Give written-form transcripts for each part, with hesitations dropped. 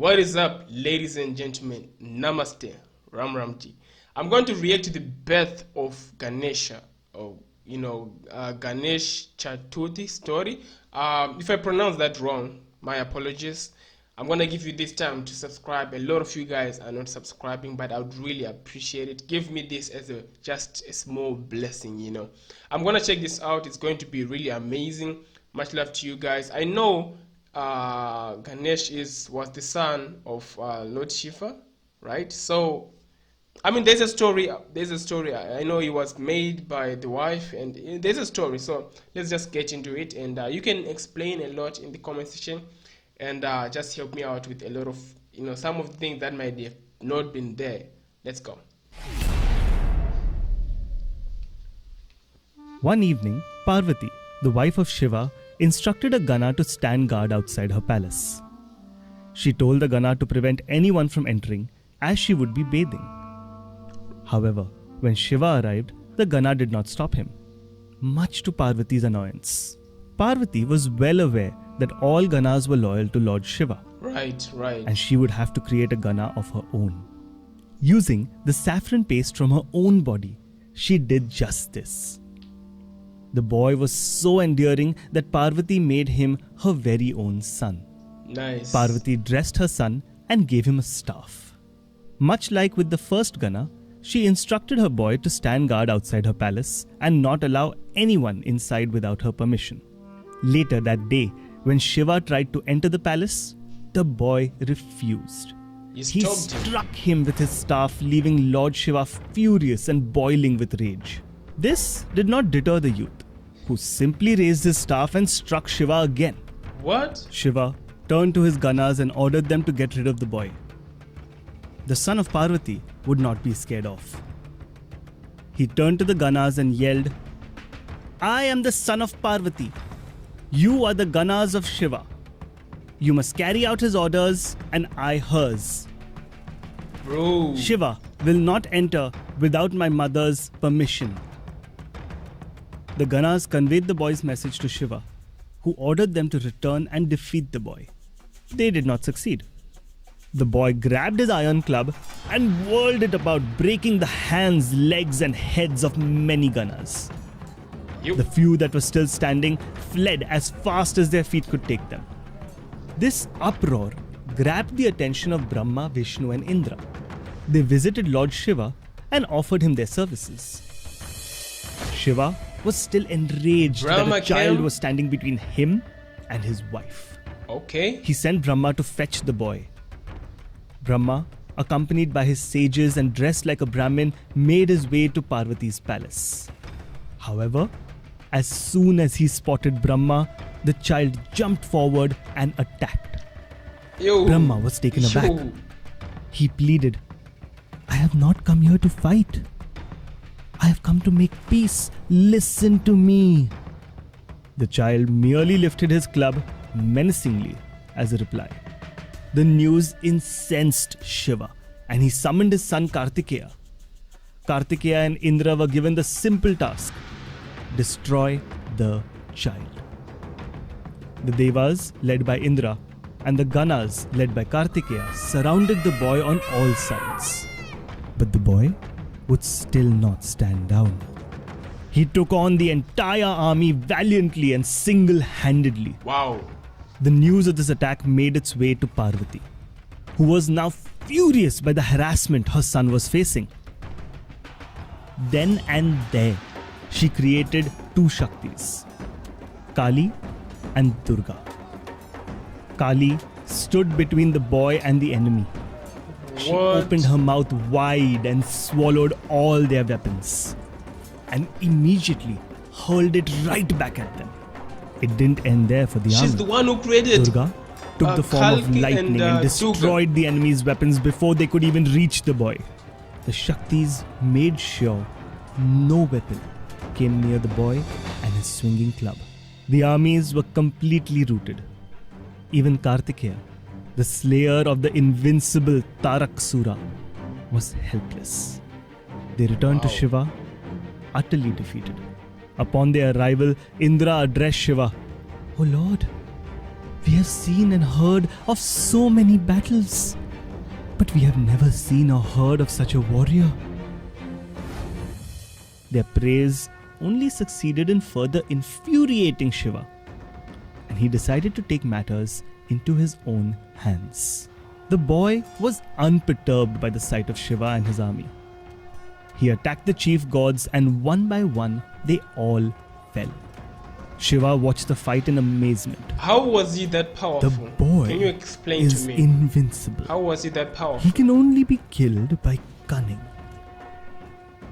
What is up, ladies and gentlemen? Namaste, Ram Ramji. I'm going to react to the birth of Ganesha, or Ganesh Chaturthi story. If I pronounce that wrong, my apologies. I'm gonna give you this time to subscribe. A lot of you guys are not subscribing, but I would really appreciate it. Give me this as just a small blessing. I'm gonna check this out. It's going to be really amazing. Much love to you guys. I know Ganesh was the son of Lord Shiva, right? So I mean, there's a story. I know it was made by the wife, and there's a story. So let's just get into it, and you can explain a lot in the comment section, and just help me out with a lot of some of the things that might have not been there. Let's go. One evening, Parvati, the wife of Shiva, instructed a Gana to stand guard outside her palace. She told the Gana to prevent anyone from entering, as she would be bathing. However, when Shiva arrived, the Gana did not stop him, much to Parvati's annoyance. Parvati was well aware that all Ganas were loyal to Lord Shiva. Right. And she would have to create a Gana of her own. Using the saffron paste from her own body, she did just this. The boy was so endearing that Parvati made him her very own son. Nice. Parvati dressed her son and gave him a staff. Much like with the first Gana, she instructed her boy to stand guard outside her palace and not allow anyone inside without her permission. Later that day, when Shiva tried to enter the palace, the boy refused. He struck him with his staff, leaving Lord Shiva furious and boiling with rage. This did not deter the youth, who simply raised his staff and struck Shiva again. What? Shiva turned to his Ganas and ordered them to get rid of the boy. The son of Parvati would not be scared off. He turned to the Ganas and yelled, "I am the son of Parvati. You are the Ganas of Shiva. You must carry out his orders and I hers. Bro. Shiva will not enter without my mother's permission." The Ganas conveyed the boy's message to Shiva, who ordered them to return and defeat the boy. They did not succeed. The boy grabbed his iron club and whirled it about, breaking the hands, legs and heads of many Ganas. The few that were still standing fled as fast as their feet could take them. This uproar grabbed the attention of Brahma, Vishnu and Indra. They visited Lord Shiva and offered him their services. Shiva was still enraged that a child was standing between him and his wife. Okay. He sent Brahma to fetch the boy. Brahma, accompanied by his sages and dressed like a Brahmin, made his way to Parvati's palace. However, as soon as he spotted Brahma, the child jumped forward and attacked. Brahma was taken aback. He pleaded, "I have not come here to fight. I have come to make peace. Listen to me." The child merely lifted his club menacingly as a reply. The news incensed Shiva, and he summoned his son Kartikeya. Kartikeya and Indra were given the simple task: destroy the child. The Devas, led by Indra, and the Ganas, led by Kartikeya, surrounded the boy on all sides. But the boy would still not stand down. He took on the entire army valiantly and single-handedly. Wow. The news of this attack made its way to Parvati, who was now furious by the harassment her son was facing. Then and there, she created two Shaktis, Kali and Durga. Kali stood between the boy and the enemy. She opened her mouth wide and swallowed all their weapons, and immediately hurled it right back at them. It didn't end there for the army. She's the one who created Durga took the form of lightning and destroyed the enemy's weapons before they could even reach the boy. The Shaktis made sure no weapon came near the boy and his swinging club. The armies were completely routed. Even Kartikeya, the slayer of the invincible Taraksura, was helpless. They returned to Shiva, utterly defeated. Upon their arrival, Indra addressed Shiva, "Oh Lord, We have seen and heard of so many battles, but we have never seen or heard of such a warrior. Their praise only succeeded in further infuriating Shiva, and he decided to take matters into his own hands. The boy was unperturbed by the sight of Shiva and his army. He attacked the chief gods, and one by one they all fell. Shiva watched the fight in amazement. How was he that powerful? The boy Can you explain is to me? invincible. How was he that powerful? He can only be killed by cunning.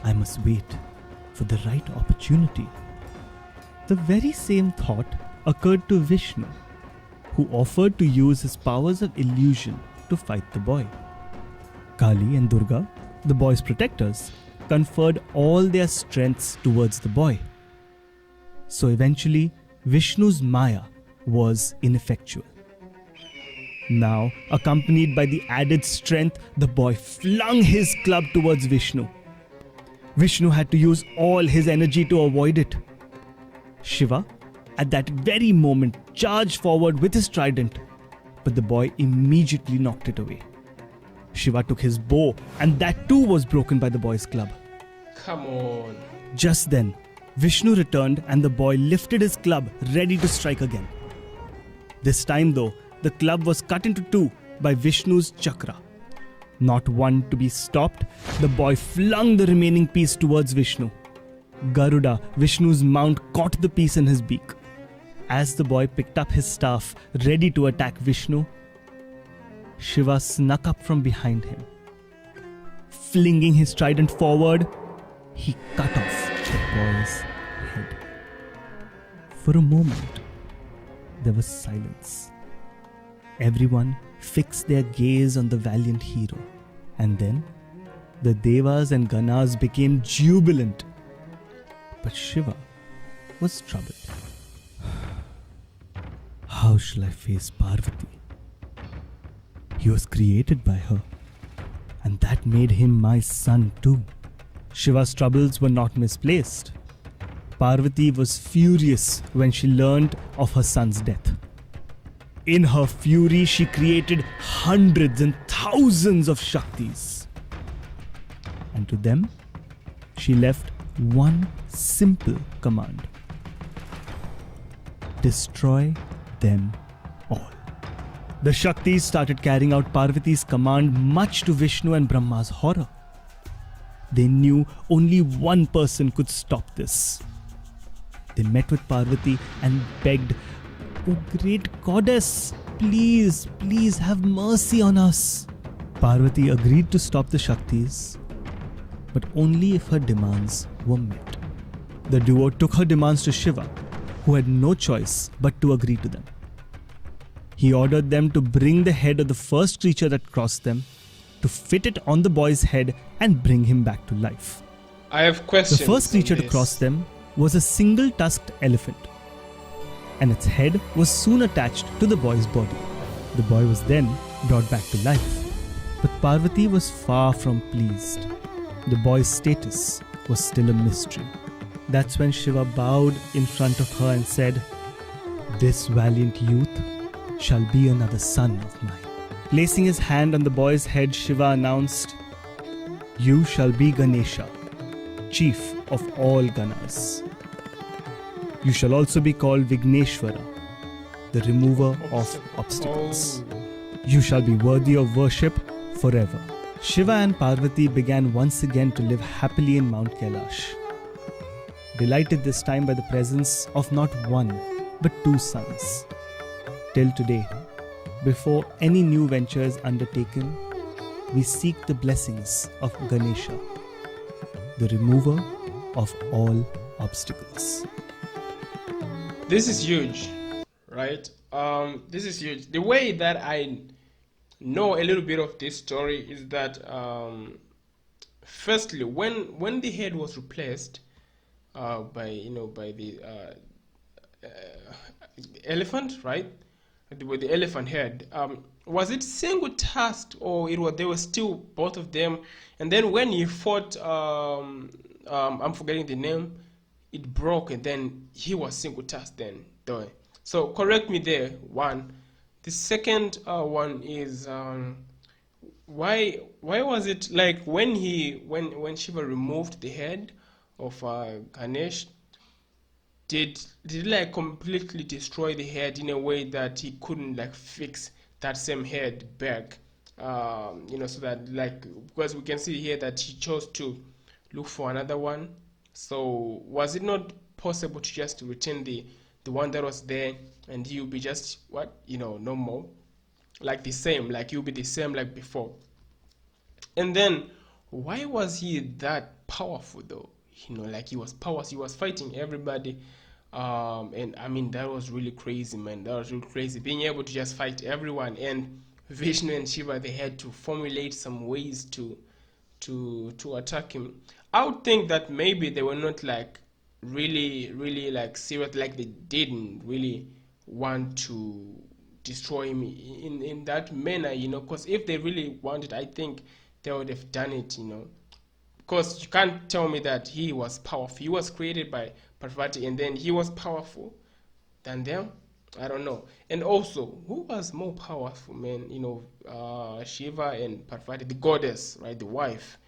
I must wait for the right opportunity. The very same thought occurred to Vishnu, who offered to use his powers of illusion to fight the boy. Kali and Durga, the boy's protectors, conferred all their strengths towards the boy. So eventually, Vishnu's Maya was ineffectual. Now, accompanied by the added strength, the boy flung his club towards Vishnu. Vishnu had to use all his energy to avoid it. Shiva, at that very moment, charged forward with his trident, but the boy immediately knocked it away. Shiva took his bow, and that too was broken by the boy's club. Come on. Just then, Vishnu returned and the boy lifted his club, ready to strike again. This time though, the club was cut into two by Vishnu's chakra. Not one to be stopped, the boy flung the remaining piece towards Vishnu. Garuda, Vishnu's mount, caught the piece in his beak. As the boy picked up his staff, ready to attack Vishnu, Shiva snuck up from behind him. Flinging his trident forward, he cut off the boy's head. For a moment, there was silence. Everyone fixed their gaze on the valiant hero, and then the Devas and Ganas became jubilant. But Shiva was troubled. How shall I face Parvati? He was created by her, and that made him my son too. Shiva's troubles were not misplaced. Parvati was furious when she learned of her son's death. In her fury, she created hundreds and thousands of Shaktis. And to them, she left one simple command: destroy them all. The Shaktis started carrying out Parvati's command, much to Vishnu and Brahma's horror. They knew only one person could stop this. They met with Parvati and begged, "Oh great goddess, please, please have mercy on us." Parvati agreed to stop the Shaktis, but only if her demands were met. The duo took her demands to Shiva, who had no choice but to agree to them. He ordered them to bring the head of the first creature that crossed them, to fit it on the boy's head and bring him back to life. I have questions. The first creature to cross them was a single-tusked elephant, and its head was soon attached to the boy's body. The boy was then brought back to life. But Parvati was far from pleased. The boy's status was still a mystery. That's when Shiva bowed in front of her and said, "This valiant youth shall be another son of mine." Placing his hand on the boy's head, Shiva announced, "You shall be Ganesha, chief of all Ganas. You shall also be called Vigneshwara, the remover of obstacles. You shall be worthy of worship forever." Shiva and Parvati began once again to live happily in Mount Kailash, delighted this time by the presence of not one but two sons. Till today, before any new venture is undertaken, we seek the blessings of Ganesha, the remover of all obstacles. This is huge, right? This is huge. The way that I know a little bit of this story is that, firstly, when the head was replaced by the elephant, right? With the elephant head, was it single tasked, or they were still both of them? And then when he fought, I'm forgetting the name, it broke, and then he was single tasked then, though. So correct me there. One. The second one is why was it like when Shiva removed the head of Ganesh, did it like completely destroy the head in a way that he couldn't like fix that same head back? So that like, because we can see here that he chose to look for another one. So was it not possible to just retain the one that was there, and you'll be just what, normal, like the same, like you'll be the same like before? And then, why was he that powerful though? Like he was powerful, he was fighting everybody. And I mean, that was really crazy, man. That was really crazy. Being able to just fight everyone, and Vishnu and Shiva, they had to formulate some ways to attack him. I would think that maybe they were not like really, really like serious, like they didn't really want to destroy him in that manner, because if they really wanted, I think they would have done it, because you can't tell me that he was powerful. He was created by Parvati, and then he was powerful than them. I don't know. And also, who was more powerful, man? Shiva and Parvati, the goddess, right? The wife.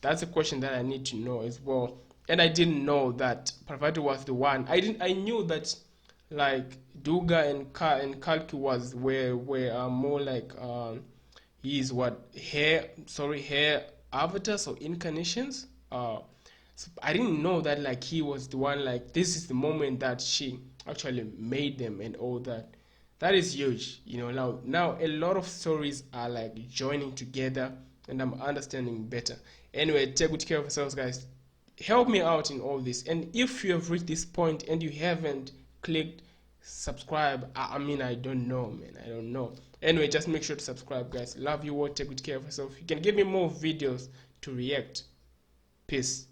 That's a question that I need to know as well. And I didn't know that Parvati was the one. I knew that like Durga and Kalki were more like he's what hair avatars or incarnations. So I didn't know that like he was the one, like this is the moment that she actually made them and all that. That is huge. Now a lot of stories are like joining together, and I'm understanding better. Anyway, take good care of yourselves, guys. Help me out in all this. And if you have reached this point and you haven't clicked subscribe, I mean, I don't know, man. I don't know. Anyway, just make sure to subscribe, guys. Love you all. Take good care of yourself. You can give me more videos to react. Peace.